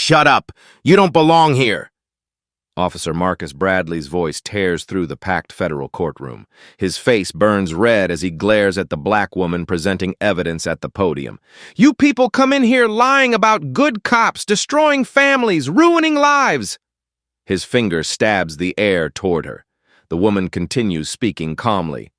shut up. You don't belong here. Officer Marcus Bradley's voice tears through the packed federal courtroom. His face burns red as he glares at the black woman presenting evidence at the podium. You people come in here lying about good cops, destroying families, ruining lives. His finger stabs the air toward her. The woman continues speaking calmly.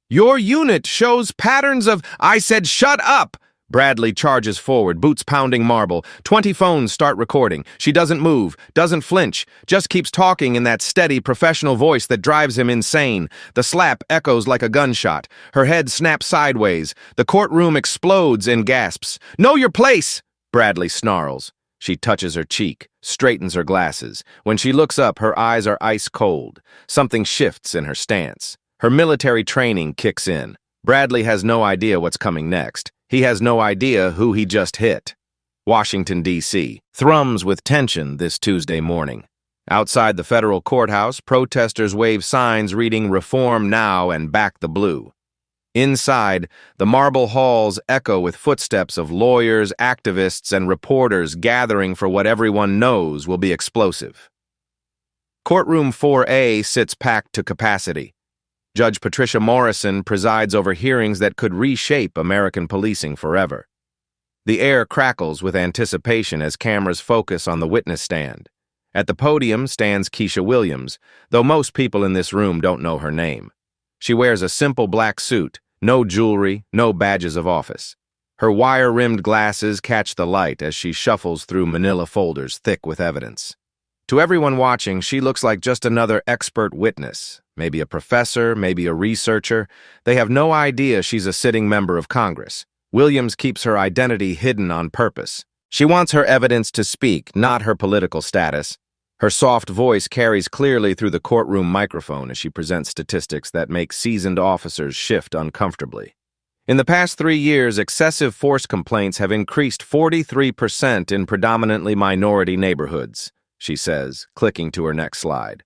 Your unit shows patterns of— I said shut up! Bradley charges forward, boots pounding marble. 20 phones start recording. She doesn't move, doesn't flinch, just keeps talking in that steady, professional voice that drives him insane. The slap echoes like a gunshot. Her head snaps sideways. The courtroom explodes in gasps. Know your place! Bradley snarls. She touches her cheek, straightens her glasses. When she looks up, her eyes are ice cold. Something shifts in her stance. Her military training kicks in. Bradley has no idea what's coming next. He has no idea who he just hit. Washington, D.C. thrums with tension this Tuesday morning. Outside the federal courthouse, protesters wave signs reading Reform Now and Back the Blue. Inside, the marble halls echo with footsteps of lawyers, activists, and reporters gathering for what everyone knows will be explosive. Courtroom 4A sits packed to capacity. Judge Patricia Morrison presides over hearings that could reshape American policing forever. The air crackles with anticipation as cameras focus on the witness stand. At the podium stands Keisha Williams, though most people in this room don't know her name. She wears a simple black suit, no jewelry, no badges of office. Her wire-rimmed glasses catch the light as she shuffles through manila folders thick with evidence. To everyone watching, she looks like just another expert witness, maybe a professor, maybe a researcher. They have no idea she's a sitting member of Congress. Williams keeps her identity hidden on purpose. She wants her evidence to speak, not her political status. Her soft voice carries clearly through the courtroom microphone as she presents statistics that make seasoned officers shift uncomfortably. In the past 3 years, excessive force complaints have increased 43% in predominantly minority neighborhoods, she says, clicking to her next slide.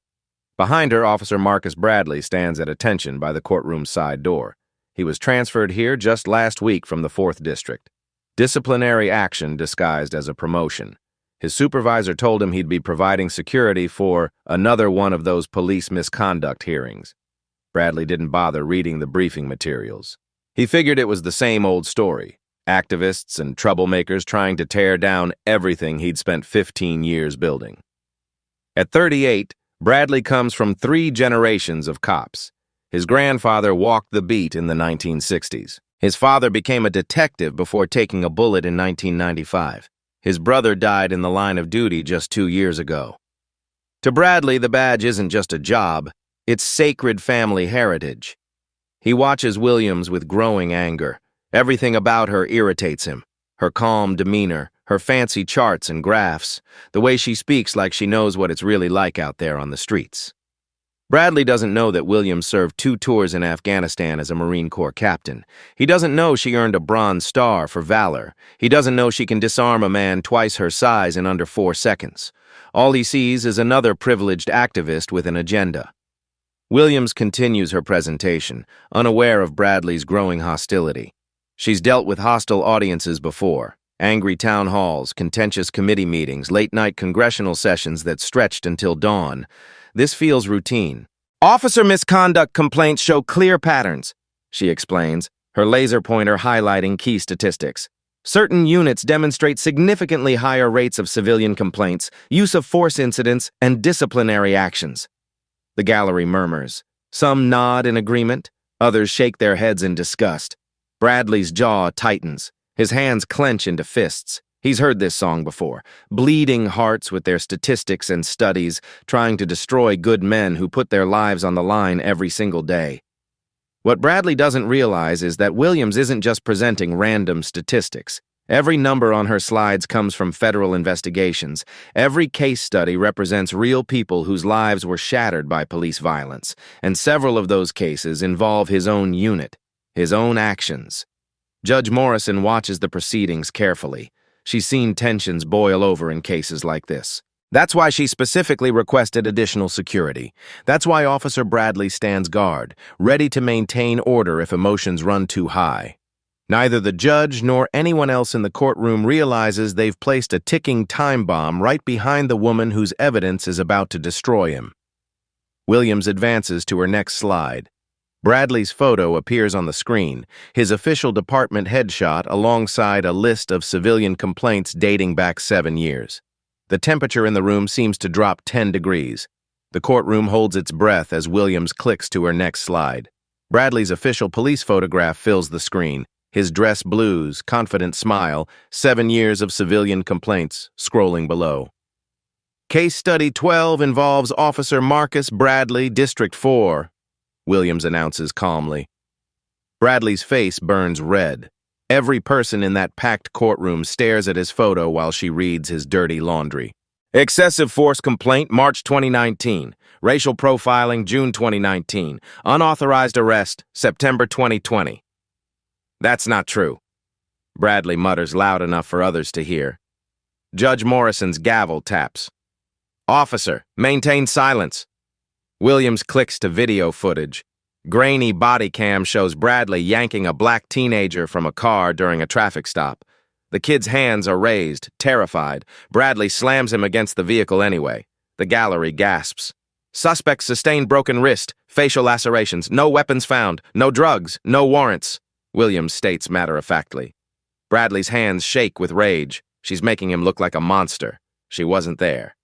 Behind her, Officer Marcus Bradley stands at attention by the courtroom's side door. He was transferred here just last week from the 4th District. Disciplinary action disguised as a promotion. His supervisor told him he'd be providing security for another one of those police misconduct hearings. Bradley didn't bother reading the briefing materials. He figured it was the same old story. Activists and troublemakers trying to tear down everything he'd spent 15 years building. At 38, Bradley comes from 3 generations of cops. His grandfather walked the beat in the 1960s. His father became a detective before taking a bullet in 1995. His brother died in the line of duty just 2 years ago. To Bradley, the badge isn't just a job, it's sacred family heritage. He watches Williams with growing anger. Everything about her irritates him. Her calm demeanor, her fancy charts and graphs, the way she speaks like she knows what it's really like out there on the streets. Bradley doesn't know that Williams served 2 tours in Afghanistan as a Marine Corps captain. He doesn't know she earned a Bronze Star for valor. He doesn't know she can disarm a man twice her size in under 4 seconds. All he sees is another privileged activist with an agenda. Williams continues her presentation, unaware of Bradley's growing hostility. She's dealt with hostile audiences before. Angry town halls, contentious committee meetings, late-night congressional sessions that stretched until dawn. This feels routine. Officer misconduct complaints show clear patterns, she explains, her laser pointer highlighting key statistics. Certain units demonstrate significantly higher rates of civilian complaints, use of force incidents, and disciplinary actions. The gallery murmurs. Some nod in agreement, others shake their heads in disgust. Bradley's jaw tightens. His hands clench into fists. He's heard this song before. Bleeding hearts with their statistics and studies, trying to destroy good men who put their lives on the line every single day. What Bradley doesn't realize is that Williams isn't just presenting random statistics. Every number on her slides comes from federal investigations. Every case study represents real people whose lives were shattered by police violence, and several of those cases involve his own unit, his own actions. Judge Morrison watches the proceedings carefully. She's seen tensions boil over in cases like this. That's why she specifically requested additional security. That's why Officer Bradley stands guard, ready to maintain order if emotions run too high. Neither the judge nor anyone else in the courtroom realizes they've placed a ticking time bomb right behind the woman whose evidence is about to destroy him. Williams advances to her next slide. Bradley's photo appears on the screen, his official department headshot alongside a list of civilian complaints dating back 7 years. The temperature in the room seems to drop 10 degrees. The courtroom holds its breath as Williams clicks to her next slide. Bradley's official police photograph fills the screen, his dress blues, confident smile, 7 years of civilian complaints scrolling below. Case Study 12 involves Officer Marcus Bradley, District 4. Williams announces calmly. Bradley's face burns red. Every person in that packed courtroom stares at his photo while she reads his dirty laundry. Excessive force complaint, March 2019. Racial profiling, June 2019. Unauthorized arrest, September 2020. That's not true. Bradley mutters loud enough for others to hear. Judge Morrison's gavel taps. Officer, maintain silence. Williams clicks to video footage. Grainy body cam shows Bradley yanking a black teenager from a car during a traffic stop. The kid's hands are raised, terrified. Bradley slams him against the vehicle anyway. The gallery gasps. Suspect sustained broken wrist, facial lacerations, no weapons found, no drugs, no warrants, Williams states matter-of-factly. Bradley's hands shake with rage. She's making him look like a monster. She wasn't there.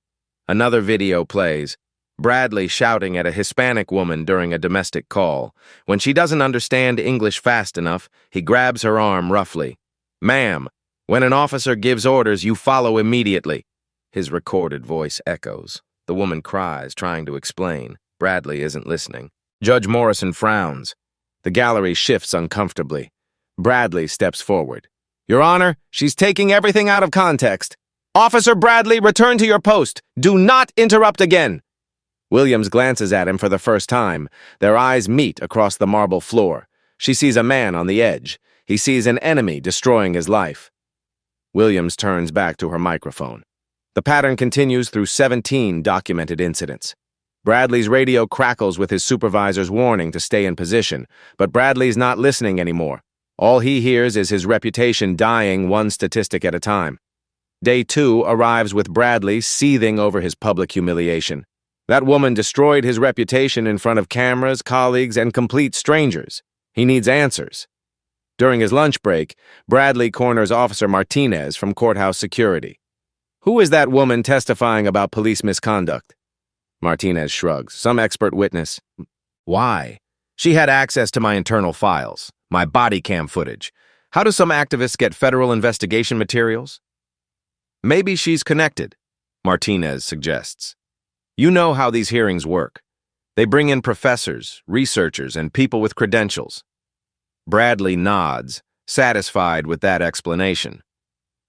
Another video plays. Bradley shouting at a Hispanic woman during a domestic call. When she doesn't understand English fast enough, he grabs her arm roughly. Ma'am, when an officer gives orders, you follow immediately. His recorded voice echoes. The woman cries, trying to explain. Bradley isn't listening. Judge Morrison frowns. The gallery shifts uncomfortably. Bradley steps forward. Your Honor, she's taking everything out of context. Officer Bradley, return to your post. Do not interrupt again. Williams glances at him for the first time. Their eyes meet across the marble floor. She sees a man on the edge. He sees an enemy destroying his life. Williams turns back to her microphone. The pattern continues through 17 documented incidents. Bradley's radio crackles with his supervisor's warning to stay in position, but Bradley's not listening anymore. All he hears is his reputation dying one statistic at a time. Day 2 arrives with Bradley seething over his public humiliation. That woman destroyed his reputation in front of cameras, colleagues, and complete strangers. He needs answers. During his lunch break, Bradley corners Officer Martinez from courthouse security. Who is that woman testifying about police misconduct? Martinez shrugs. Some expert witness. Why? She had access to my internal files, my body cam footage. How do some activists get federal investigation materials? Maybe she's connected, Martinez suggests. You know how these hearings work. They bring in professors, researchers, and people with credentials. Bradley nods, satisfied with that explanation.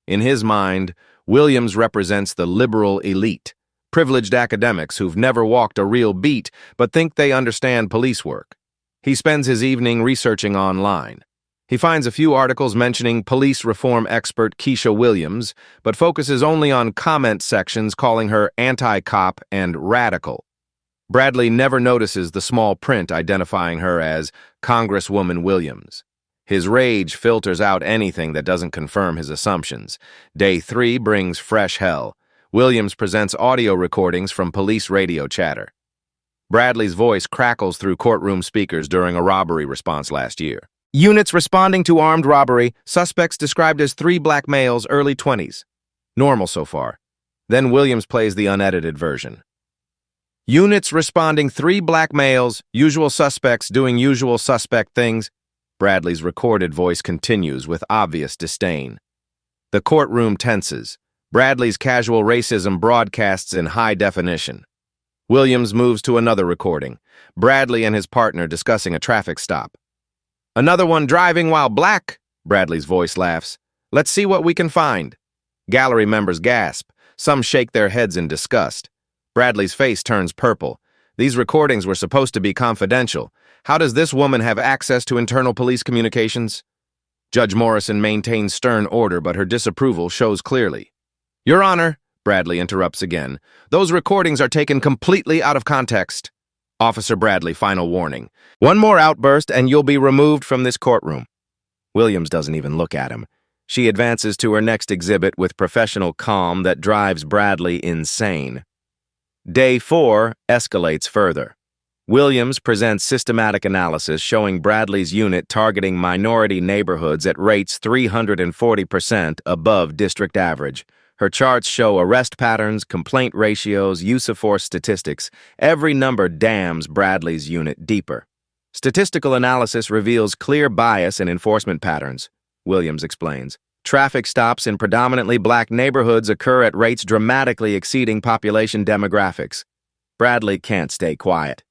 In his mind, Williams represents the liberal elite, privileged academics who've never walked a real beat but think they understand police work. He spends his evening researching online. He finds a few articles mentioning police reform expert Keisha Williams, but focuses only on comment sections calling her anti-cop and radical. Bradley never notices the small print identifying her as Congresswoman Williams. His rage filters out anything that doesn't confirm his assumptions. Day 3 brings fresh hell. Williams presents audio recordings from police radio chatter. Bradley's voice crackles through courtroom speakers during a robbery response last year. Units responding to armed robbery, suspects described as 3 black males, early 20s. Normal so far. Then Williams plays the unedited version. Units responding 3 black males, usual suspects doing usual suspect things. Bradley's recorded voice continues with obvious disdain. The courtroom tenses. Bradley's casual racism broadcasts in high definition. Williams moves to another recording. Bradley and his partner discussing a traffic stop. Another one driving while black, Bradley's voice laughs. Let's see what we can find. Gallery members gasp. Some shake their heads in disgust. Bradley's face turns purple. These recordings were supposed to be confidential. How does this woman have access to internal police communications? Judge Morrison maintains stern order, but her disapproval shows clearly. Your Honor, Bradley interrupts again, those recordings are taken completely out of context. Officer Bradley, final warning. One more outburst and you'll be removed from this courtroom. Williams doesn't even look at him. She advances to her next exhibit with professional calm that drives Bradley insane. Day 4 escalates further. Williams presents systematic analysis showing Bradley's unit targeting minority neighborhoods at rates 340% above district average. Her charts show arrest patterns, complaint ratios, use of force statistics. Every number damns Bradley's unit deeper. Statistical analysis reveals clear bias in enforcement patterns, Williams explains. Traffic stops in predominantly black neighborhoods occur at rates dramatically exceeding population demographics. Bradley can't stay quiet.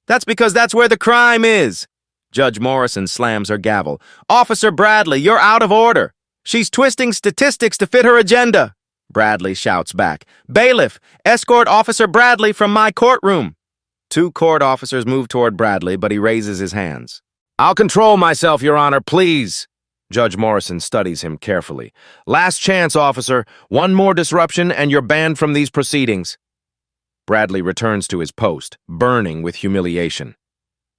That's because that's where the crime is. Judge Morrison slams her gavel. Officer Bradley, you're out of order. She's twisting statistics to fit her agenda. Bradley shouts back. Bailiff, escort Officer Bradley from my courtroom. 2 court officers move toward Bradley, but he raises his hands. I'll control myself, Your Honor, please. Judge Morrison studies him carefully. Last chance, officer. One more disruption and you're banned from these proceedings. Bradley returns to his post, burning with humiliation.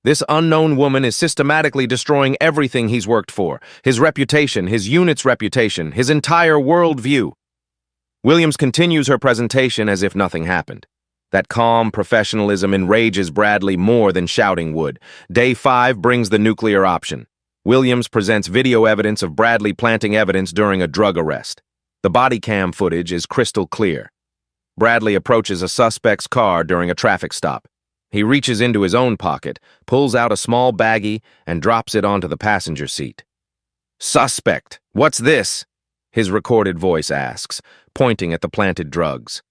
This unknown woman is systematically destroying everything he's worked for. His reputation, his unit's reputation, his entire worldview. Williams continues her presentation as if nothing happened. That calm professionalism enrages Bradley more than shouting would. Day 5 brings the nuclear option. Williams presents video evidence of Bradley planting evidence during a drug arrest. The body cam footage is crystal clear. Bradley approaches a suspect's car during a traffic stop. He reaches into his own pocket, pulls out a small baggie, and drops it onto the passenger seat. Suspect, what's this? His recorded voice asks, pointing at the planted drugs.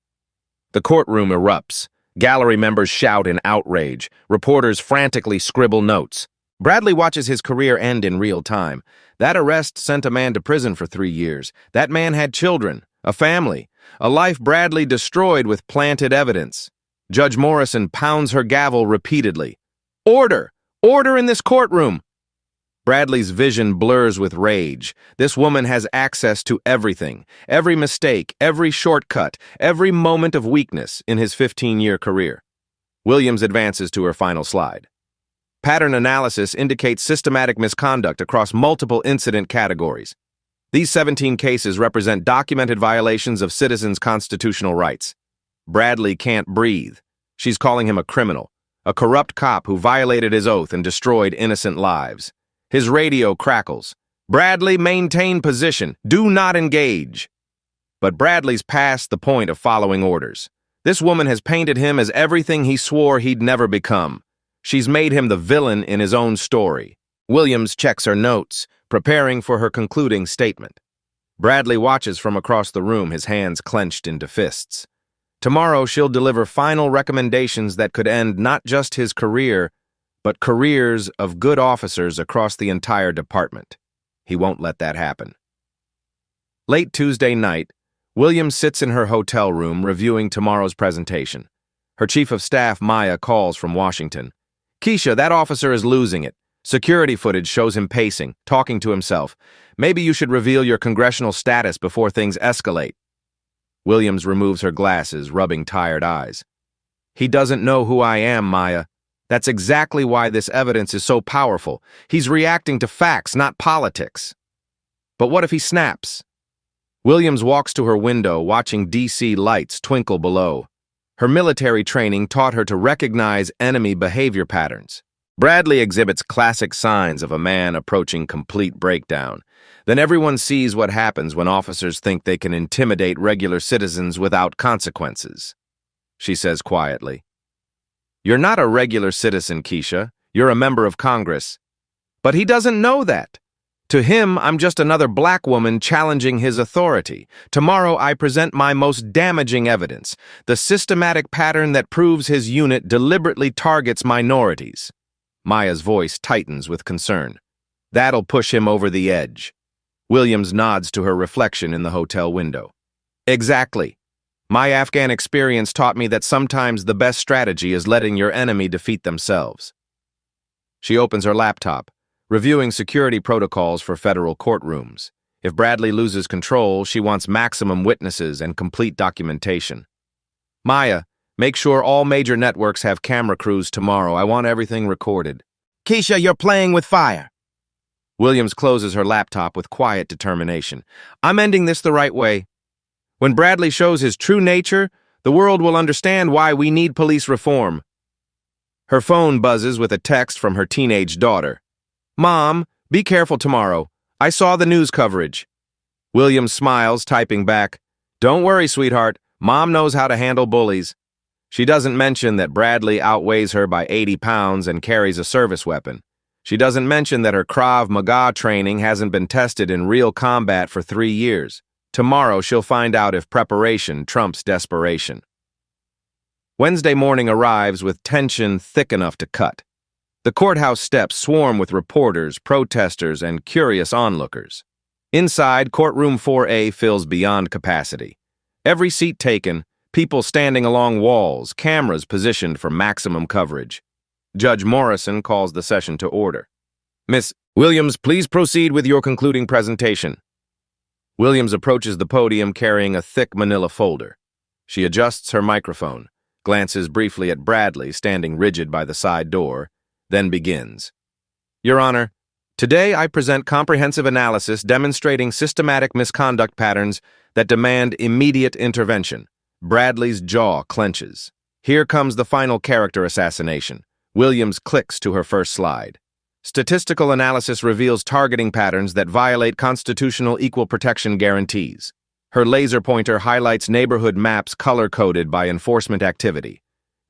The courtroom erupts. Gallery members shout in outrage. Reporters frantically scribble notes. Bradley watches his career end in real time. That arrest sent a man to prison for 3 years. That man had children, a family, a life Bradley destroyed with planted evidence. Judge Morrison pounds her gavel repeatedly. Order! Order in this courtroom! Bradley's vision blurs with rage. This woman has access to everything, every mistake, every shortcut, every moment of weakness in his 15-year career. Williams advances to her final slide. Pattern analysis indicates systematic misconduct across multiple incident categories. These 17 cases represent documented violations of citizens' constitutional rights. Bradley can't breathe. She's calling him a criminal, a corrupt cop who violated his oath and destroyed innocent lives. His radio crackles. Bradley, maintain position. Do not engage. But Bradley's past the point of following orders. This woman has painted him as everything he swore he'd never become. She's made him the villain in his own story. Williams checks her notes, preparing for her concluding statement. Bradley watches from across the room, his hands clenched into fists. Tomorrow she'll deliver final recommendations that could end not just his career, but careers of good officers across the entire department. He won't let that happen. Late Tuesday night, Williams sits in her hotel room reviewing tomorrow's presentation. Her chief of staff, Maya, calls from Washington. Keisha, that officer is losing it. Security footage shows him pacing, talking to himself. Maybe you should reveal your congressional status before things escalate. Williams removes her glasses, rubbing tired eyes. He doesn't know who I am, Maya. That's exactly why this evidence is so powerful. He's reacting to facts, not politics. But what if he snaps? Williams walks to her window, watching DC lights twinkle below. Her military training taught her to recognize enemy behavior patterns. Bradley exhibits classic signs of a man approaching complete breakdown. Then everyone sees what happens when officers think they can intimidate regular citizens without consequences. She says quietly, You're not a regular citizen, Keisha. You're a member of Congress. But he doesn't know that. To him, I'm just another black woman challenging his authority. Tomorrow, I present my most damaging evidence, the systematic pattern that proves his unit deliberately targets minorities. Maya's voice tightens with concern. That'll push him over the edge. Williams nods to her reflection in the hotel window. Exactly. My Afghan experience taught me that sometimes the best strategy is letting your enemy defeat themselves. She opens her laptop, reviewing security protocols for federal courtrooms. If Bradley loses control, she wants maximum witnesses and complete documentation. Maya, make sure all major networks have camera crews tomorrow. I want everything recorded. Keisha, you're playing with fire. Williams closes her laptop with quiet determination. I'm ending this the right way. When Bradley shows his true nature, the world will understand why we need police reform. Her phone buzzes with a text from her teenage daughter. Mom, be careful tomorrow. I saw the news coverage. Williams smiles, typing back, Don't worry, sweetheart. Mom knows how to handle bullies. She doesn't mention that Bradley outweighs her by 80 pounds and carries a service weapon. She doesn't mention that her Krav Maga training hasn't been tested in real combat for 3 years. Tomorrow she'll find out if preparation trumps desperation. Wednesday morning arrives with tension thick enough to cut. The courthouse steps swarm with reporters, protesters, and curious onlookers. Inside, courtroom 4A fills beyond capacity. Every seat taken, people standing along walls, cameras positioned for maximum coverage. Judge Morrison calls the session to order. Miss Williams, please proceed with your concluding presentation. Williams approaches the podium carrying a thick manila folder. She adjusts her microphone, glances briefly at Bradley standing rigid by the side door, then begins. Your Honor, today I present comprehensive analysis demonstrating systematic misconduct patterns that demand immediate intervention. Bradley's jaw clenches. Here comes the final character assassination. Williams clicks to her first slide. Statistical analysis reveals targeting patterns that violate constitutional equal protection guarantees. Her laser pointer highlights neighborhood maps color-coded by enforcement activity.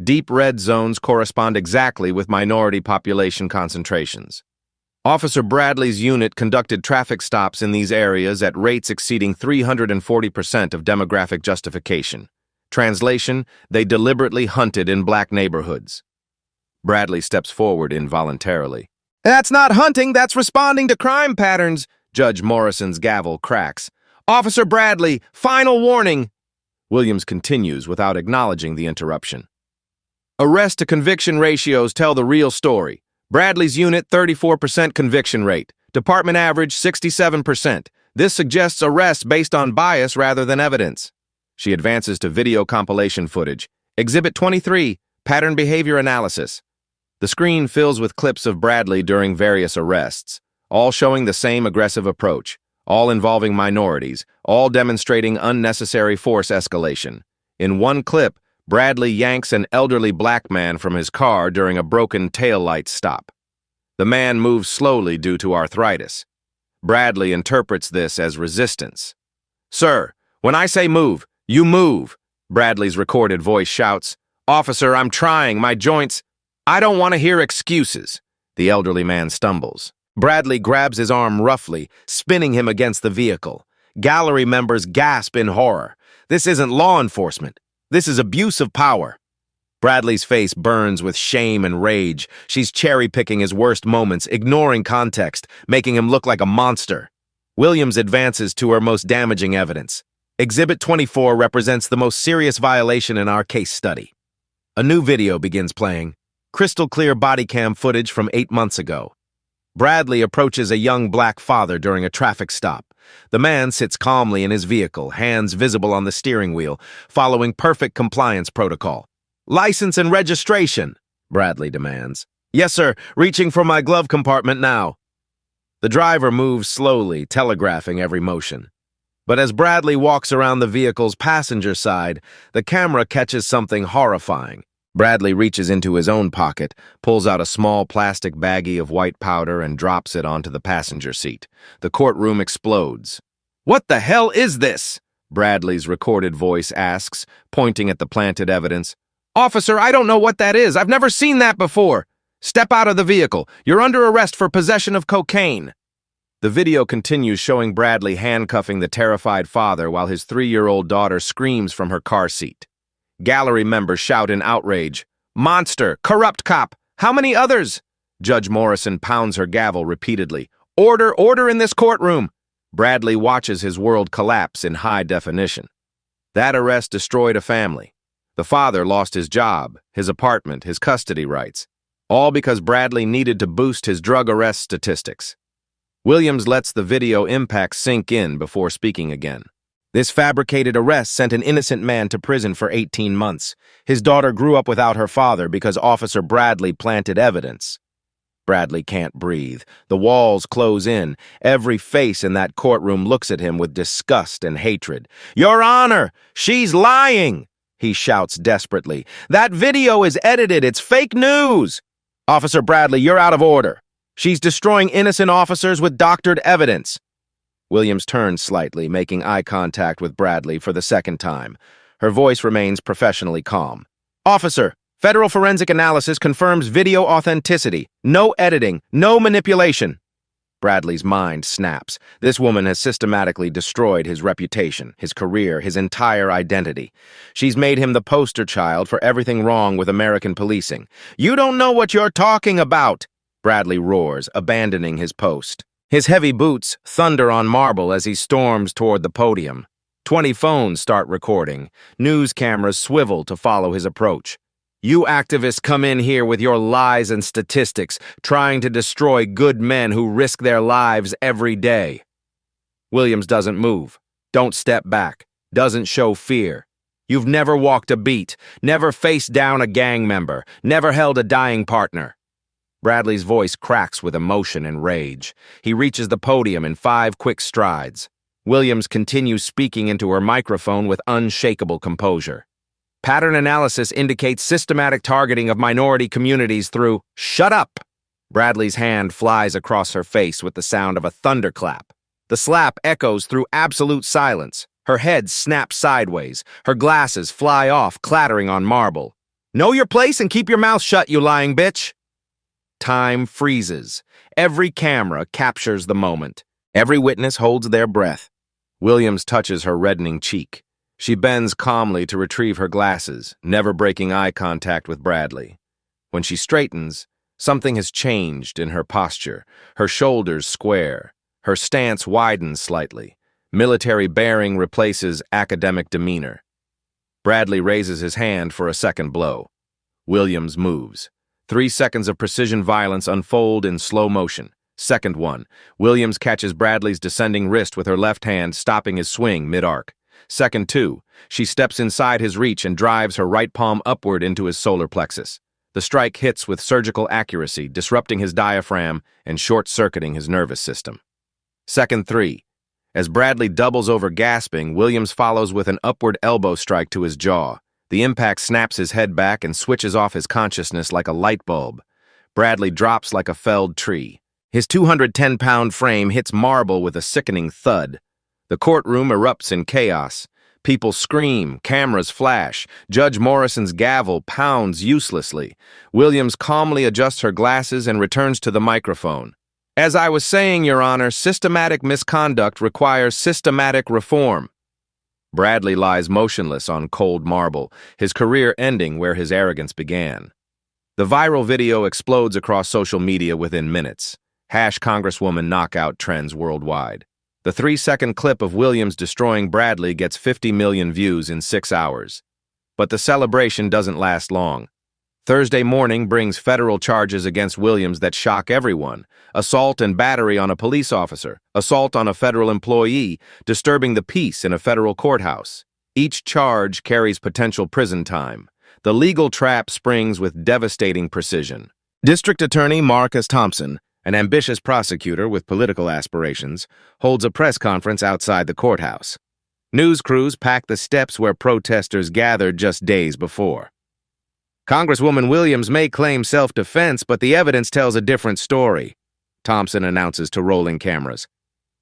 Deep red zones correspond exactly with minority population concentrations. Officer Bradley's unit conducted traffic stops in these areas at rates exceeding 340% of demographic justification. Translation, they deliberately hunted in black neighborhoods. Bradley steps forward involuntarily. That's not hunting, that's responding to crime patterns, Judge Morrison's gavel cracks. Officer Bradley, final warning. Williams continues without acknowledging the interruption. Arrest-to-conviction ratios tell the real story. Bradley's unit, 34% conviction rate. Department average, 67%. This suggests arrests based on bias rather than evidence. She advances to video compilation footage. Exhibit 23, pattern behavior analysis. The screen fills with clips of Bradley during various arrests, all showing the same aggressive approach, all involving minorities, all demonstrating unnecessary force escalation. In one clip, Bradley yanks an elderly black man from his car during a broken taillight stop. The man moves slowly due to arthritis. Bradley interprets this as resistance. Sir, when I say move, you move, Bradley's recorded voice shouts. Officer, I'm trying, my joints... I don't want to hear excuses. The elderly man stumbles. Bradley grabs his arm roughly, spinning him against the vehicle. Gallery members gasp in horror. This isn't law enforcement. This is abuse of power. Bradley's face burns with shame and rage. She's cherry-picking his worst moments, ignoring context, making him look like a monster. Williams advances to her most damaging evidence. Exhibit 24 represents the most serious violation in our case study. A new video begins playing. Crystal clear body cam footage from 8 months ago. Bradley approaches a young black father during a traffic stop. The man sits calmly in his vehicle, hands visible on the steering wheel, following perfect compliance protocol. License and registration, Bradley demands. Yes, sir, reaching for my glove compartment now. The driver moves slowly, telegraphing every motion. But as Bradley walks around the vehicle's passenger side, the camera catches something horrifying. Bradley reaches into his own pocket, pulls out a small plastic baggie of white powder and drops it onto the passenger seat. The courtroom explodes. What the hell is this? Bradley's recorded voice asks, pointing at the planted evidence. Officer, I don't know what that is. I've never seen that before. Step out of the vehicle. You're under arrest for possession of cocaine. The video continues showing Bradley handcuffing the terrified father while his 3-year-old daughter screams from her car seat. Gallery members shout in outrage, Monster! Corrupt cop! How many others? Judge Morrison pounds her gavel repeatedly. Order! Order in this courtroom! Bradley watches his world collapse in high definition. That arrest destroyed a family. The father lost his job, his apartment, his custody rights, all because Bradley needed to boost his drug arrest statistics. Williams lets the video impact sink in before speaking again. This fabricated arrest sent an innocent man to prison for 18 months. His daughter grew up without her father because Officer Bradley planted evidence. Bradley can't breathe. The walls close in. Every face in that courtroom looks at him with disgust and hatred. "Your Honor, she's lying!" he shouts desperately. "That video is edited. It's fake news!" "Officer Bradley, you're out of order. She's destroying innocent officers with doctored evidence." Williams turns slightly, making eye contact with Bradley for the second time. Her voice remains professionally calm. "Officer, Federal Forensic Analysis confirms video authenticity. No editing, no manipulation." Bradley's mind snaps. This woman has systematically destroyed his reputation, his career, his entire identity. She's made him the poster child for everything wrong with American policing. "You don't know what you're talking about!" Bradley roars, abandoning his post. His heavy boots thunder on marble as he storms toward the podium. 20 phones start recording. News cameras swivel to follow his approach. "You activists come in here with your lies and statistics, trying to destroy good men who risk their lives every day." Williams doesn't move, don't step back, doesn't show fear. "You've never walked a beat, never faced down a gang member, never held a dying partner." Bradley's voice cracks with emotion and rage. He reaches the podium in 5 quick strides. Williams continues speaking into her microphone with unshakable composure. "Pattern analysis indicates systematic targeting of minority communities through—" "Shut up!" Bradley's hand flies across her face with the sound of a thunderclap. The slap echoes through absolute silence. Her head snaps sideways. Her glasses fly off, clattering on marble. "Know your place and keep your mouth shut, you lying bitch!" Time freezes. Every camera captures the moment. Every witness holds their breath. Williams touches her reddening cheek. She bends calmly to retrieve her glasses, never breaking eye contact with Bradley. When she straightens, something has changed in her posture. Her shoulders square. Her stance widens slightly. Military bearing replaces academic demeanor. Bradley raises his hand for a second blow. Williams moves. 3 seconds of precision violence unfold in slow motion. Second one. Williams catches Bradley's descending wrist with her left hand, stopping his swing mid-arc. Second 2. She steps inside his reach and drives her right palm upward into his solar plexus. The strike hits with surgical accuracy, disrupting his diaphragm and short-circuiting his nervous system. Second 3. As Bradley doubles over gasping, Williams follows with an upward elbow strike to his jaw. The impact snaps his head back and switches off his consciousness like a light bulb. Bradley drops like a felled tree. His 210-pound frame hits marble with a sickening thud. The courtroom erupts in chaos. People scream, cameras flash. Judge Morrison's gavel pounds uselessly. Williams calmly adjusts her glasses and returns to the microphone. "As I was saying, Your Honor, systematic misconduct requires systematic reform." Bradley lies motionless on cold marble, his career ending where his arrogance began. The viral video explodes across social media within minutes. #Congresswoman knockout trends worldwide. The 3-second clip of Williams destroying Bradley gets 50 million views in 6 hours. But the celebration doesn't last long. Thursday morning brings federal charges against Williams that shock everyone. Assault and battery on a police officer, assault on a federal employee, disturbing the peace in a federal courthouse. Each charge carries potential prison time. The legal trap springs with devastating precision. District Attorney Marcus Thompson, an ambitious prosecutor with political aspirations, holds a press conference outside the courthouse. News crews pack the steps where protesters gathered just days before. "Congresswoman Williams may claim self-defense, but the evidence tells a different story," Thompson announces to rolling cameras.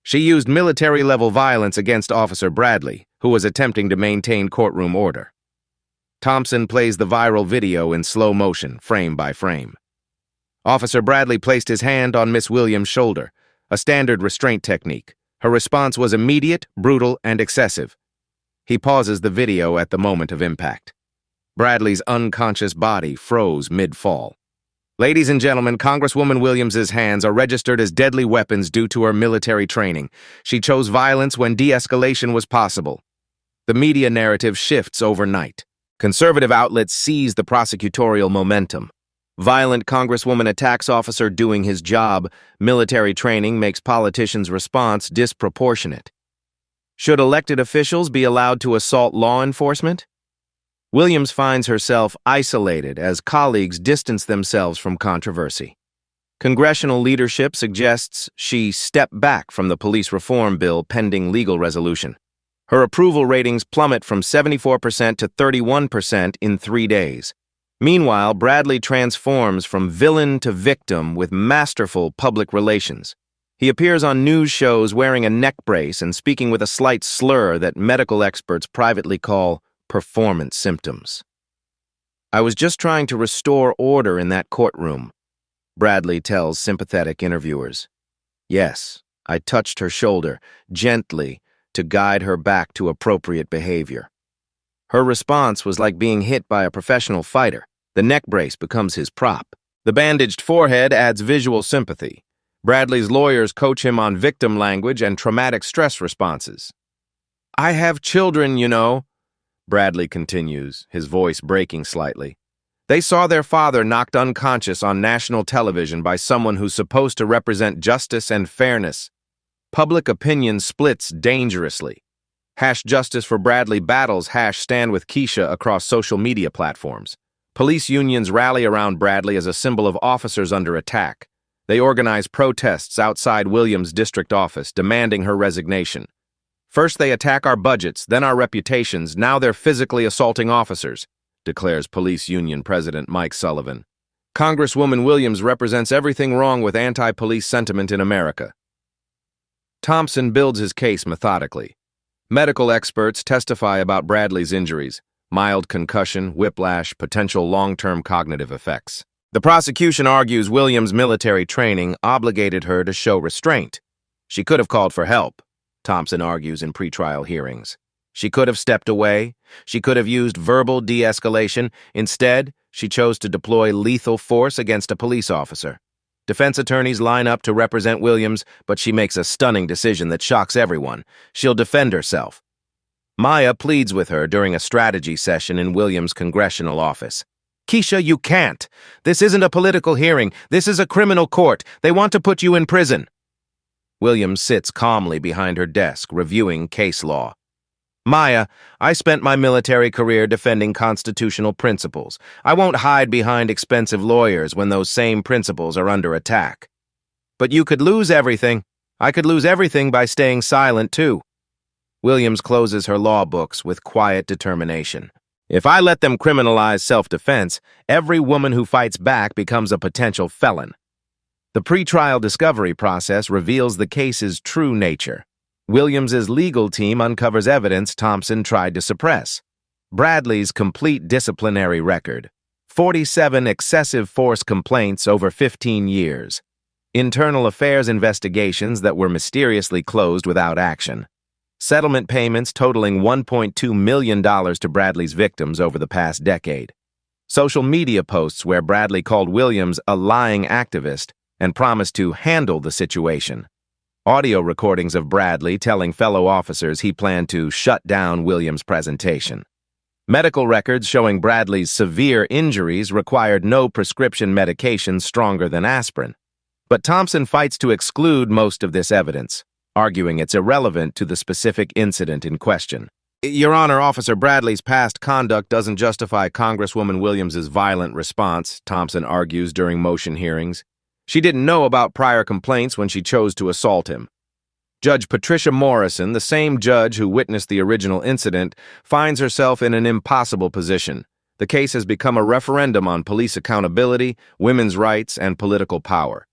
"She used military-level violence against Officer Bradley, who was attempting to maintain courtroom order." Thompson plays the viral video in slow motion, frame by frame. Officer Bradley placed his hand on Miss Williams' shoulder, a standard restraint technique. Her response was immediate, brutal, and excessive. He pauses the video at the moment of impact. Bradley's unconscious body froze mid-fall. "Ladies and gentlemen, Congresswoman Williams's hands are registered as deadly weapons due to her military training. She chose violence when de-escalation was possible." The media narrative shifts overnight. Conservative outlets seize the prosecutorial momentum. Violent Congresswoman attacks officer doing his job. Military training makes politicians' response disproportionate. Should elected officials be allowed to assault law enforcement? Williams finds herself isolated as colleagues distance themselves from controversy. Congressional leadership suggests she step back from the police reform bill pending legal resolution. Her approval ratings plummet from 74% to 31% in 3 days. Meanwhile, Bradley transforms from villain to victim with masterful public relations. He appears on news shows wearing a neck brace and speaking with a slight slur that medical experts privately call performance symptoms. "I was just trying to restore order in that courtroom," Bradley tells sympathetic interviewers. "Yes, I touched her shoulder, gently, to guide her back to appropriate behavior." Her response was like being hit by a professional fighter. The neck brace becomes his prop. The bandaged forehead adds visual sympathy. Bradley's lawyers coach him on victim language and traumatic stress responses. "I have children, you know," Bradley continues, his voice breaking slightly. "They saw their father knocked unconscious on national television by someone who's supposed to represent justice and fairness. Public opinion splits dangerously. #Justice for Bradley battles #Stand with Keisha across social media platforms. Police unions rally around Bradley as a symbol of officers under attack. They organize protests outside Williams' district office, demanding her resignation. "First they attack our budgets, then our reputations, now they're physically assaulting officers," declares police union president Mike Sullivan. "Congresswoman Williams represents everything wrong with anti-police sentiment in America." Thompson builds his case methodically. Medical experts testify about Bradley's injuries: mild concussion, whiplash, potential long-term cognitive effects. The prosecution argues Williams' military training obligated her to show restraint. She could have called for help, Thompson argues in pretrial hearings. She could have stepped away. She could have used verbal de-escalation. Instead, she chose to deploy lethal force against a police officer. Defense attorneys line up to represent Williams, but she makes a stunning decision that shocks everyone. She'll defend herself. Maya pleads with her during a strategy session in Williams' congressional office. "Keisha, you can't. This isn't a political hearing. This is a criminal court. They want to put you in prison." Williams sits calmly behind her desk, reviewing case law. "Maya, I spent my military career defending constitutional principles. I won't hide behind expensive lawyers when those same principles are under attack." "But you could lose everything. I could lose everything by staying silent, too." Williams closes her law books with quiet determination. "If I let them criminalize self-defense, every woman who fights back becomes a potential felon." The pretrial discovery process reveals the case's true nature. Williams's legal team uncovers evidence Thompson tried to suppress. Bradley's complete disciplinary record: 47 excessive force complaints over 15 years. Internal affairs investigations that were mysteriously closed without action. Settlement payments totaling $1.2 million to Bradley's victims over the past decade. Social media posts where Bradley called Williams a lying activist and promised to handle the situation. Audio recordings of Bradley telling fellow officers he planned to shut down Williams' presentation. Medical records showing Bradley's severe injuries required no prescription medication stronger than aspirin. But Thompson fights to exclude most of this evidence, arguing it's irrelevant to the specific incident in question. "Your Honor, Officer Bradley's past conduct doesn't justify Congresswoman Williams's violent response," Thompson argues during motion hearings. "She didn't know about prior complaints when she chose to assault him." Judge Patricia Morrison, the same judge who witnessed the original incident, finds herself in an impossible position. The case has become a referendum on police accountability, women's rights, and political power.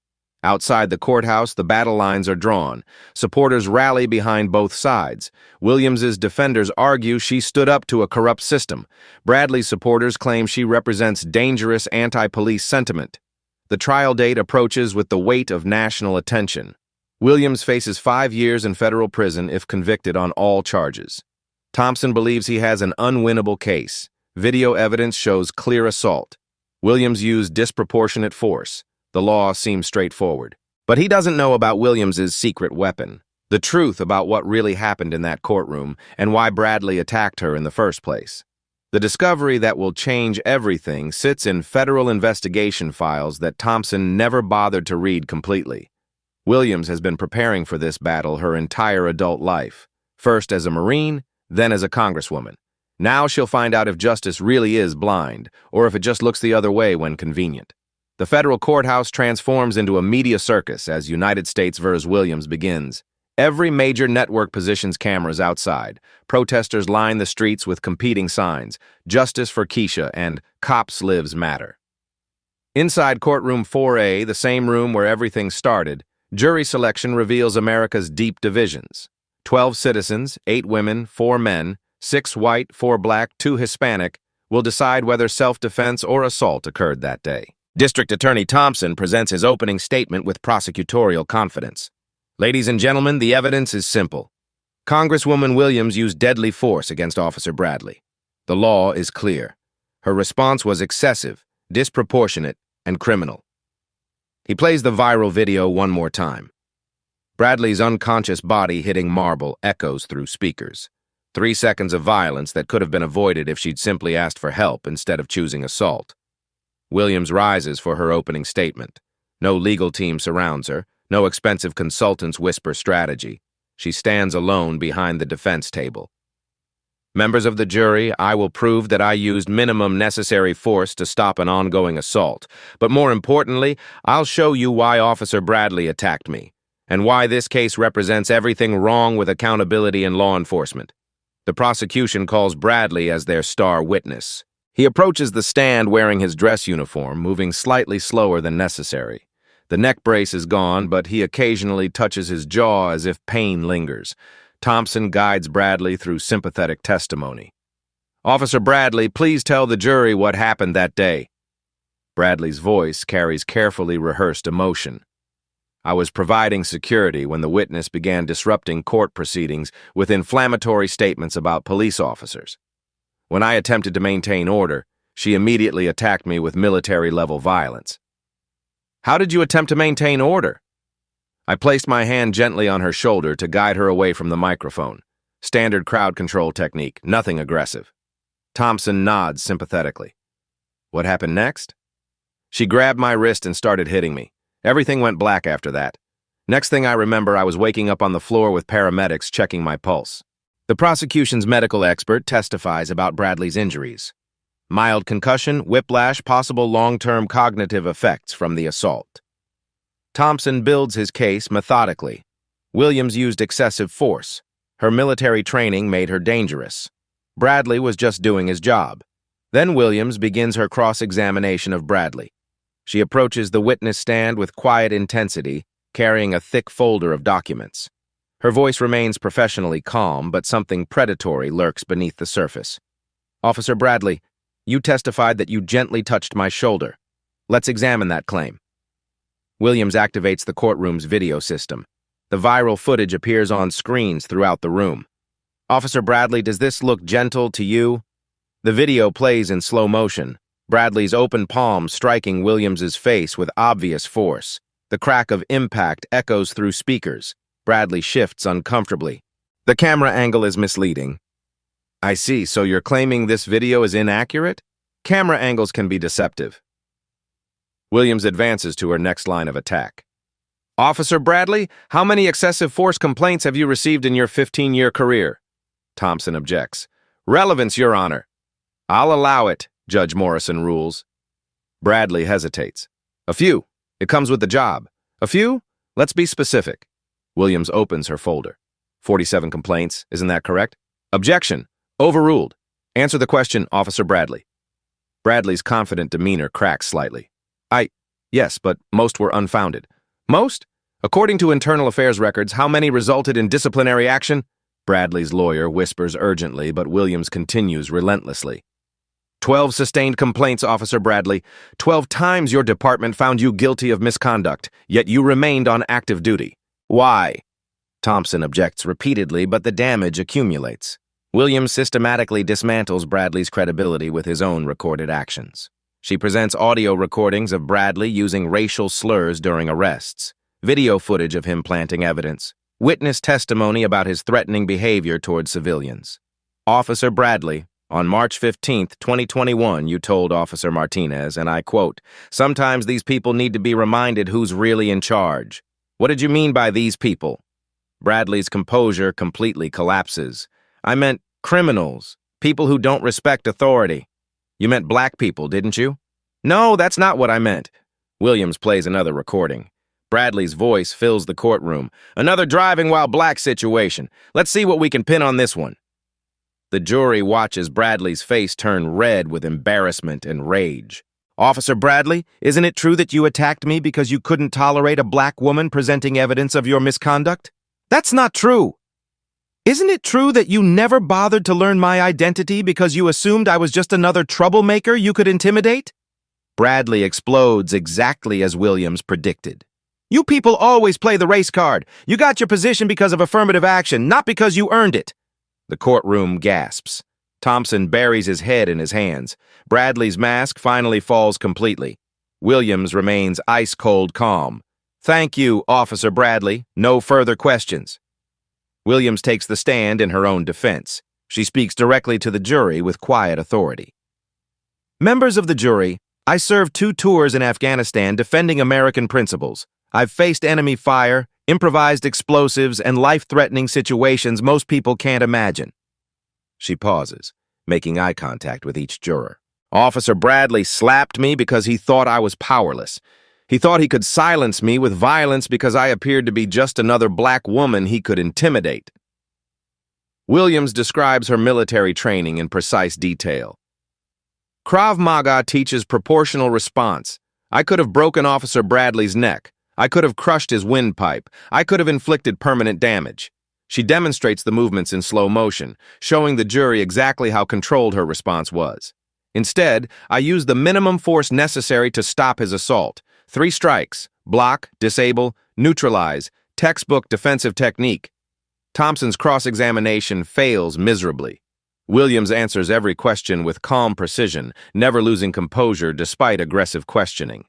Outside the courthouse, the battle lines are drawn. Supporters rally behind both sides. Williams's defenders argue she stood up to a corrupt system. Bradley's supporters claim she represents dangerous anti-police sentiment. The trial date approaches with the weight of national attention. Williams faces 5 years in federal prison if convicted on all charges. Thompson believes he has an unwinnable case. Video evidence shows clear assault. Williams used disproportionate force. The law seems straightforward. But he doesn't know about Williams's secret weapon, the truth about what really happened in that courtroom and why Bradley attacked her in the first place. The discovery that will change everything sits in federal investigation files that Thompson never bothered to read completely. Williams has been preparing for this battle her entire adult life, first as a Marine, then as a Congresswoman. Now she'll find out if justice really is blind, or if it just looks the other way when convenient. The federal courthouse transforms into a media circus as United States v. Williams begins. Every major network positions cameras outside. Protesters line the streets with competing signs, "Justice for Keisha" and "Cops' Lives Matter." Inside courtroom 4A, the same room where everything started, jury selection reveals America's deep divisions. 12 citizens, 8 women, 4 men, 6 white, 4 black, 2 Hispanic, will decide whether self-defense or assault occurred that day. District Attorney Thompson presents his opening statement with prosecutorial confidence. Ladies and gentlemen, the evidence is simple. Congresswoman Williams used deadly force against Officer Bradley. The law is clear. Her response was excessive, disproportionate, and criminal. He plays the viral video one more time. Bradley's unconscious body hitting marble echoes through speakers. 3 seconds of violence that could have been avoided if she'd simply asked for help instead of choosing assault. Williams rises for her opening statement. No legal team surrounds her. No expensive consultants whisper strategy. She stands alone behind the defense table. Members of the jury, I will prove that I used minimum necessary force to stop an ongoing assault. But more importantly, I'll show you why Officer Bradley attacked me, and why this case represents everything wrong with accountability in law enforcement. The prosecution calls Bradley as their star witness. He approaches the stand wearing his dress uniform, moving slightly slower than necessary. The neck brace is gone, but he occasionally touches his jaw as if pain lingers. Thompson guides Bradley through sympathetic testimony. Officer Bradley, please tell the jury what happened that day. Bradley's voice carries carefully rehearsed emotion. I was providing security when the witness began disrupting court proceedings with inflammatory statements about police officers. When I attempted to maintain order, she immediately attacked me with military-level violence. How did you attempt to maintain order? I placed my hand gently on her shoulder to guide her away from the microphone. Standard crowd control technique, nothing aggressive. Thompson nods sympathetically. What happened next? She grabbed my wrist and started hitting me. Everything went black after that. Next thing I remember, I was waking up on the floor with paramedics checking my pulse. The prosecution's medical expert testifies about Bradley's injuries. Mild concussion, whiplash, possible long-term cognitive effects from the assault. Thompson builds his case methodically. Williams used excessive force. Her military training made her dangerous. Bradley was just doing his job. Then Williams begins her cross-examination of Bradley. She approaches the witness stand with quiet intensity, carrying a thick folder of documents. Her voice remains professionally calm, but something predatory lurks beneath the surface. Officer Bradley, you testified that you gently touched my shoulder. Let's examine that claim. Williams activates the courtroom's video system. The viral footage appears on screens throughout the room. Officer Bradley, does this look gentle to you? The video plays in slow motion, Bradley's open palm striking Williams's face with obvious force. The crack of impact echoes through speakers. Bradley shifts uncomfortably. The camera angle is misleading. I see, so you're claiming this video is inaccurate? Camera angles can be deceptive. Williams advances to her next line of attack. Officer Bradley, how many excessive force complaints have you received in your 15-year career? Thompson objects. Relevance, Your Honor. I'll allow it, Judge Morrison rules. Bradley hesitates. A few. It comes with the job. A few? Let's be specific. Williams opens her folder. 47 complaints, isn't that correct? Objection. Overruled. Answer the question, Officer Bradley. Bradley's confident demeanor cracks slightly. Yes, but most were unfounded. Most? According to internal affairs records, how many resulted in disciplinary action? Bradley's lawyer whispers urgently, but Williams continues relentlessly. 12 sustained complaints, Officer Bradley. 12 times your department found you guilty of misconduct, yet you remained on active duty. Why? Thompson objects repeatedly, but the damage accumulates. Williams systematically dismantles Bradley's credibility with his own recorded actions. She presents audio recordings of Bradley using racial slurs during arrests, video footage of him planting evidence, witness testimony about his threatening behavior toward civilians. Officer Bradley, on March 15, 2021, you told Officer Martinez, and I quote, "Sometimes these people need to be reminded who's really in charge." What did you mean by these people? Bradley's composure completely collapses. I meant criminals, people who don't respect authority. You meant black people, didn't you? No, that's not what I meant. Williams plays another recording. Bradley's voice fills the courtroom. Another driving while black situation. Let's see what we can pin on this one. The jury watches Bradley's face turn red with embarrassment and rage. Officer Bradley, isn't it true that you attacked me because you couldn't tolerate a black woman presenting evidence of your misconduct? That's not true. Isn't it true that you never bothered to learn my identity because you assumed I was just another troublemaker you could intimidate? Bradley explodes exactly as Williams predicted. You people always play the race card. You got your position because of affirmative action, not because you earned it. The courtroom gasps. Thompson buries his head in his hands. Bradley's mask finally falls completely. Williams remains ice-cold calm. Thank you, Officer Bradley. No further questions. Williams takes the stand in her own defense. She speaks directly to the jury with quiet authority. Members of the jury, I served 2 tours in Afghanistan defending American principles. I've faced enemy fire, improvised explosives, and life-threatening situations most people can't imagine. She pauses, making eye contact with each juror. Officer Bradley slapped me because he thought I was powerless. He thought he could silence me with violence because I appeared to be just another black woman he could intimidate. Williams describes her military training in precise detail. Krav Maga teaches proportional response. I could have broken Officer Bradley's neck. I could have crushed his windpipe. I could have inflicted permanent damage. She demonstrates the movements in slow motion, showing the jury exactly how controlled her response was. Instead, I used the minimum force necessary to stop his assault. 3 strikes: block, disable, neutralize, textbook defensive technique. Thompson's cross-examination fails miserably. Williams answers every question with calm precision, never losing composure despite aggressive questioning.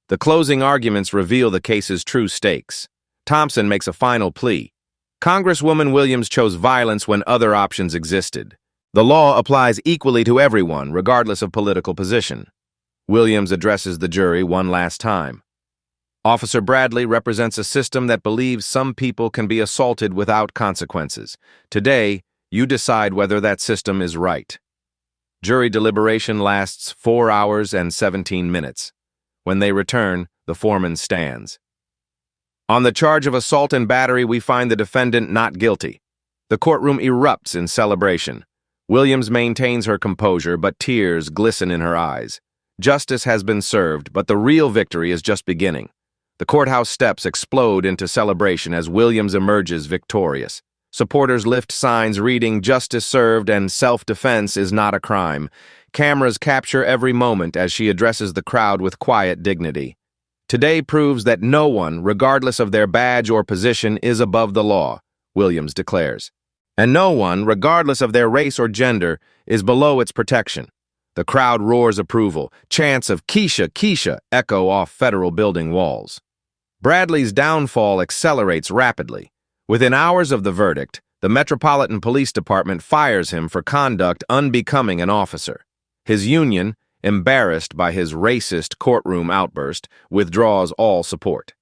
The closing arguments reveal the case's true stakes. Thompson makes a final plea. Congresswoman Williams chose violence when other options existed. The law applies equally to everyone, regardless of political position. Williams addresses the jury one last time. Officer Bradley represents a system that believes some people can be assaulted without consequences. Today, you decide whether that system is right. Jury deliberation lasts 4 hours and 17 minutes. When they return, the foreman stands. On the charge of assault and battery, we find the defendant not guilty. The courtroom erupts in celebration. Williams maintains her composure, but tears glisten in her eyes. Justice has been served, but the real victory is just beginning. The courthouse steps explode into celebration as Williams emerges victorious. Supporters lift signs reading "Justice served" and "Self-defense is not a crime." Cameras capture every moment as she addresses the crowd with quiet dignity. Today proves that no one, regardless of their badge or position, is above the law, Williams declares. And no one, regardless of their race or gender, is below its protection. The crowd roars approval. Chants of "Keisha, Keisha" echo off federal building walls. Bradley's downfall accelerates rapidly. Within hours of the verdict, the Metropolitan Police Department fires him for conduct unbecoming an officer. His union, embarrassed by his racist courtroom outburst, withdraws all support.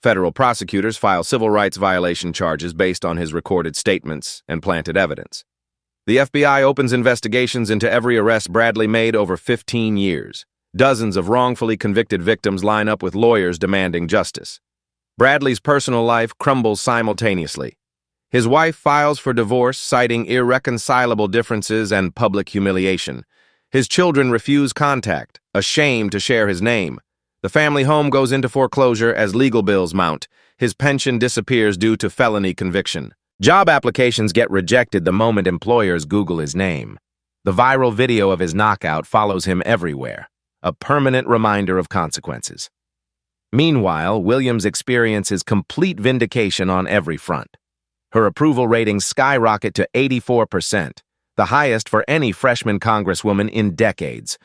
Federal prosecutors file civil rights violation charges based on his recorded statements and planted evidence. The FBI opens investigations into every arrest Bradley made over 15 years. Dozens of wrongfully convicted victims line up with lawyers demanding justice. Bradley's personal life crumbles simultaneously. His wife files for divorce, citing irreconcilable differences and public humiliation. His children refuse contact, ashamed to share his name. The family home goes into foreclosure as legal bills mount. His pension disappears due to felony conviction. Job applications get rejected the moment employers Google his name. The viral video of his knockout follows him everywhere, a permanent reminder of consequences. Meanwhile, Williams experiences complete vindication on every front. Her approval ratings skyrocket to 84%, the highest for any freshman congresswoman in decades.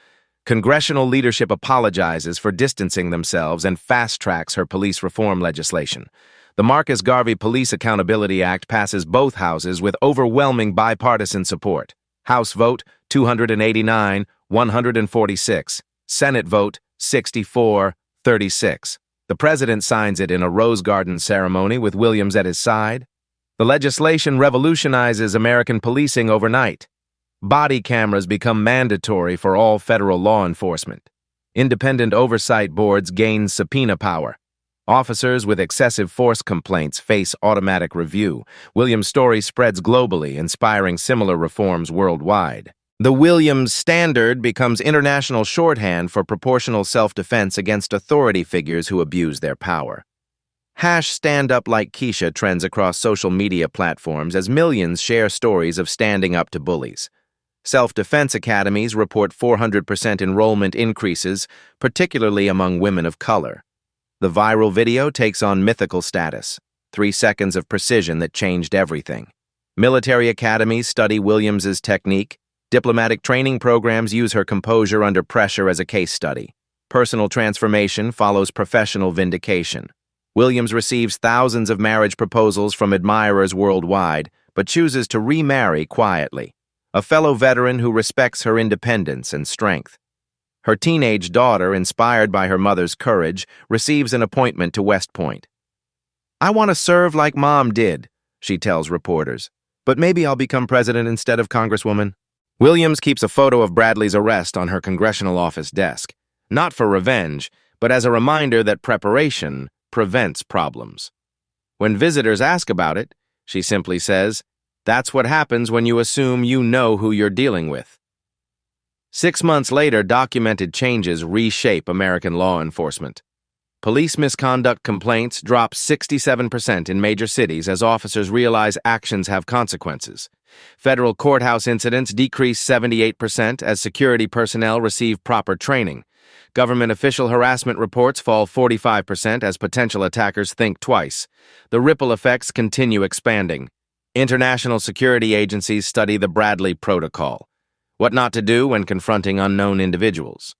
Congressional leadership apologizes for distancing themselves and fast-tracks her police reform legislation. The Marcus Garvey Police Accountability Act passes both houses with overwhelming bipartisan support. House vote 289, 146. Senate vote 64-36. The president signs it in a Rose Garden ceremony with Williams at his side. The legislation revolutionizes American policing overnight. Body cameras become mandatory for all federal law enforcement. Independent oversight boards gain subpoena power. Officers with excessive force complaints face automatic review. Williams' story spreads globally, inspiring similar reforms worldwide. The Williams Standard becomes international shorthand for proportional self-defense against authority figures who abuse their power. #Stand Up Like Keisha trends across social media platforms as millions share stories of standing up to bullies. Self-defense academies report 400% enrollment increases, particularly among women of color. The viral video takes on mythical status, 3 seconds of precision that changed everything. Military academies study Williams's technique. Diplomatic training programs use her composure under pressure as a case study. Personal transformation follows professional vindication. Williams receives thousands of marriage proposals from admirers worldwide, but chooses to remarry quietly. A fellow veteran who respects her independence and strength. Her teenage daughter, inspired by her mother's courage, receives an appointment to West Point. "I want to serve like Mom did," she tells reporters, "but maybe I'll become president instead of Congresswoman." Williams keeps a photo of Bradley's arrest on her congressional office desk, not for revenge, but as a reminder that preparation prevents problems. When visitors ask about it, she simply says, "That's what happens when you assume you know who you're dealing with." 6 months later, documented changes reshape American law enforcement. Police misconduct complaints drop 67% in major cities as officers realize actions have consequences. Federal courthouse incidents decrease 78% as security personnel receive proper training. Government official harassment reports fall 45% as potential attackers think twice. The ripple effects continue expanding. International security agencies study the Bradley Protocol. What not to do when confronting unknown individuals.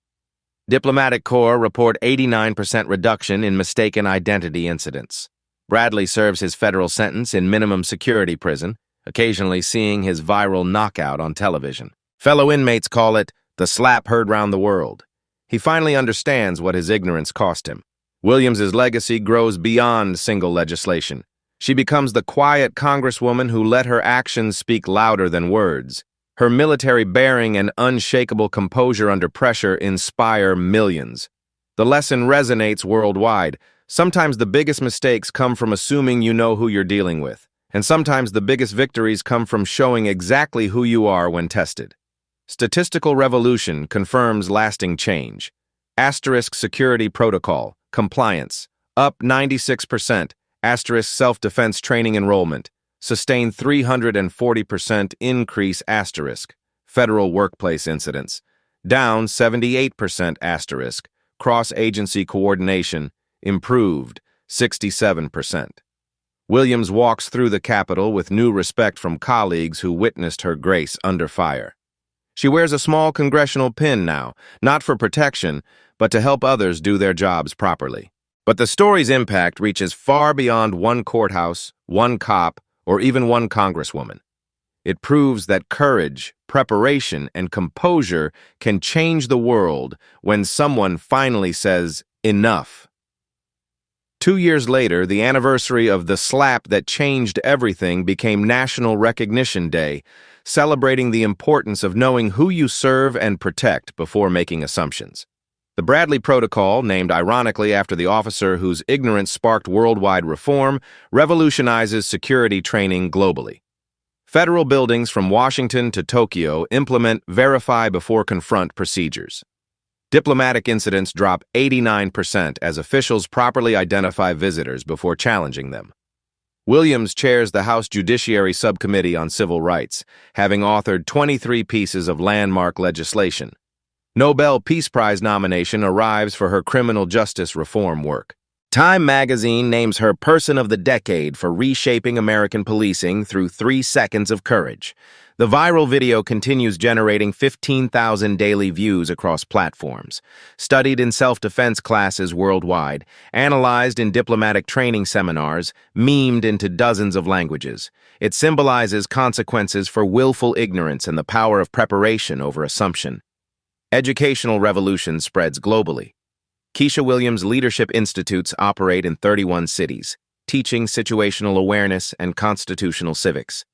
Diplomatic Corps report 89% reduction in mistaken identity incidents. Bradley serves his federal sentence in minimum security prison, occasionally seeing his viral knockout on television. Fellow inmates call it the slap heard round the world. He finally understands what his ignorance cost him. Williams's legacy grows beyond single legislation. She becomes the quiet congresswoman who let her actions speak louder than words. Her military bearing and unshakable composure under pressure inspire millions. The lesson resonates worldwide. Sometimes the biggest mistakes come from assuming you know who you're dealing with, and sometimes the biggest victories come from showing exactly who you are when tested. Statistical revolution confirms lasting change. Asterisk security protocol, compliance, up 96%. Asterisk self-defense training enrollment. Sustained 340% increase asterisk. Federal workplace incidents. Down 78% asterisk. Cross-agency coordination. Improved 67%. Williams walks through the Capitol with new respect from colleagues who witnessed her grace under fire. She wears a small congressional pin now, not for protection, but to help others do their jobs properly. But the story's impact reaches far beyond one courthouse, one cop, or even one congresswoman. It proves that courage, preparation, and composure can change the world when someone finally says, "Enough." 2 years later, the anniversary of the slap that changed everything became National Recognition Day, celebrating the importance of knowing who you serve and protect before making assumptions. The Bradley Protocol, named ironically after the officer whose ignorance sparked worldwide reform, revolutionizes security training globally. Federal buildings from Washington to Tokyo implement verify before confront procedures. Diplomatic incidents drop 89% as officials properly identify visitors before challenging them. Williams chairs the House Judiciary Subcommittee on Civil Rights, having authored 23 pieces of landmark legislation. Nobel Peace Prize nomination arrives for her criminal justice reform work. Time magazine names her Person of the Decade for reshaping American policing through 3 seconds of courage. The viral video continues generating 15,000 daily views across platforms. Studied in self-defense classes worldwide, analyzed in diplomatic training seminars, memed into dozens of languages. It symbolizes consequences for willful ignorance and the power of preparation over assumption. Educational revolution spreads globally. Keisha Williams Leadership Institutes operate in 31 cities, teaching situational awareness and constitutional civics.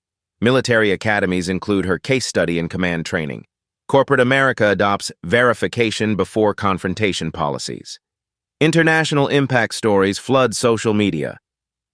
Military academies include her case study and command training. Corporate America adopts verification before confrontation policies. International impact stories flood social media.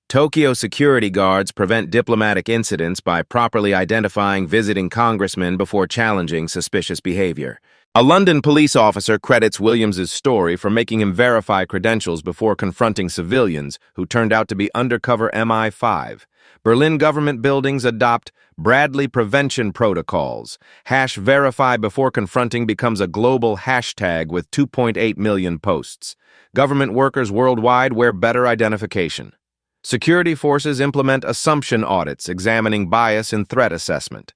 Tokyo security guards prevent diplomatic incidents by properly identifying visiting congressmen before challenging suspicious behavior. A London police officer credits Williams's story for making him verify credentials before confronting civilians who turned out to be undercover MI5. Berlin government buildings adopt Bradley prevention protocols. #verify before confronting becomes a global hashtag with 2.8 million posts. Government workers worldwide wear better identification. Security forces implement assumption audits examining bias in threat assessment.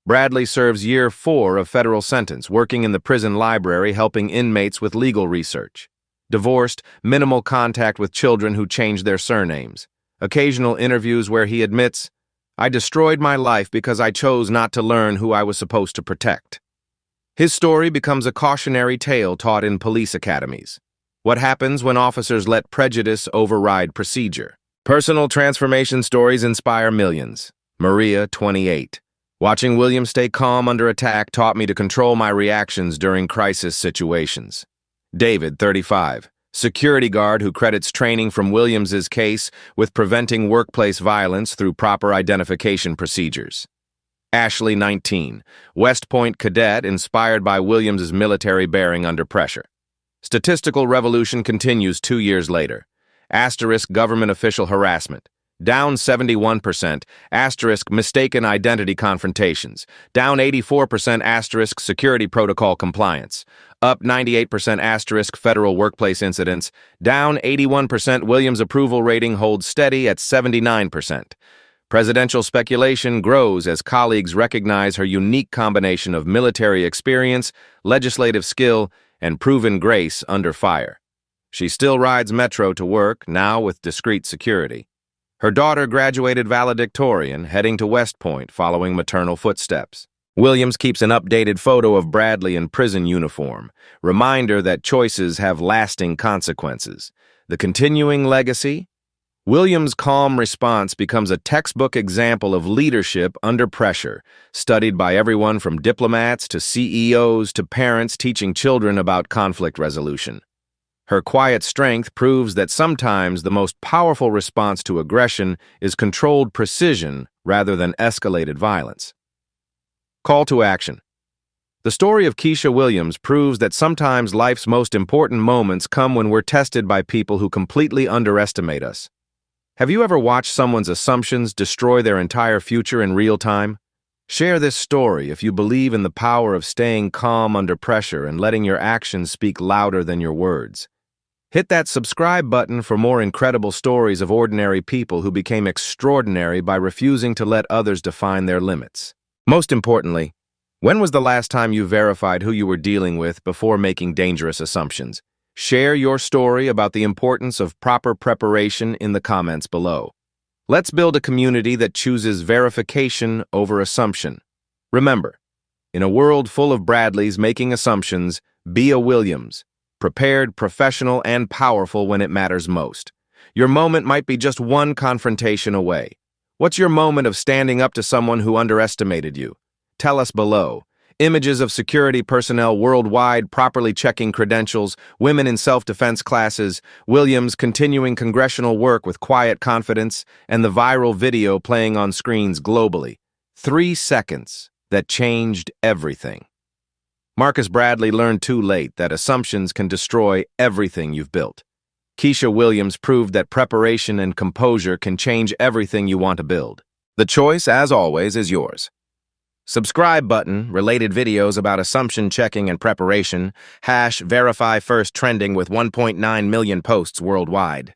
Bradley serves year 4 of federal sentence, working in the prison library helping inmates with legal research. Divorced, minimal contact with children who changed their surnames. Occasional interviews where he admits, "I destroyed my life because I chose not to learn who I was supposed to protect." His story becomes a cautionary tale taught in police academies. What happens when officers let prejudice override procedure? Personal transformation stories inspire millions. Maria, 28. Watching William stay calm under attack taught me to control my reactions during crisis situations. David, 35. Security guard who credits training from Williams's case with preventing workplace violence through proper identification procedures. Ashley, 19. West Point cadet inspired by Williams's military bearing under pressure. Statistical revolution continues 2 years later. Asterisk government official harassment. Down 71%, asterisk mistaken identity confrontations. Down 84%, asterisk security protocol compliance. Up 98%, asterisk federal workplace incidents. Down 81%, Williams' approval rating holds steady at 79%. Presidential speculation grows as colleagues recognize her unique combination of military experience, legislative skill, and proven grace under fire. She still rides Metro to work, now with discreet security. Her daughter graduated valedictorian, heading to West Point following maternal footsteps. Williams keeps an updated photo of Bradley in prison uniform, reminder that choices have lasting consequences. The continuing legacy? Williams' calm response becomes a textbook example of leadership under pressure, studied by everyone from diplomats to CEOs to parents teaching children about conflict resolution. Her quiet strength proves that sometimes the most powerful response to aggression is controlled precision rather than escalated violence. Call to action. The story of Keisha Williams proves that sometimes life's most important moments come when we're tested by people who completely underestimate us. Have you ever watched someone's assumptions destroy their entire future in real time? Share this story if you believe in the power of staying calm under pressure and letting your actions speak louder than your words. Hit that subscribe button for more incredible stories of ordinary people who became extraordinary by refusing to let others define their limits. Most importantly, when was the last time you verified who you were dealing with before making dangerous assumptions? Share your story about the importance of proper preparation in the comments below. Let's build a community that chooses verification over assumption. Remember, in a world full of Bradleys making assumptions, be a Williams. Prepared, professional, and powerful when it matters most. Your moment might be just one confrontation away. What's your moment of standing up to someone who underestimated you? Tell us below. Images of security personnel worldwide properly checking credentials, women in self-defense classes, Williams continuing congressional work with quiet confidence, and the viral video playing on screens globally. 3 seconds that changed everything. Marcus Bradley learned too late that assumptions can destroy everything you've built. Keisha Williams proved that preparation and composure can change everything you want to build. The choice, as always, is yours. Subscribe button, related videos about assumption checking and preparation, #verify first trending with 1.9 million posts worldwide.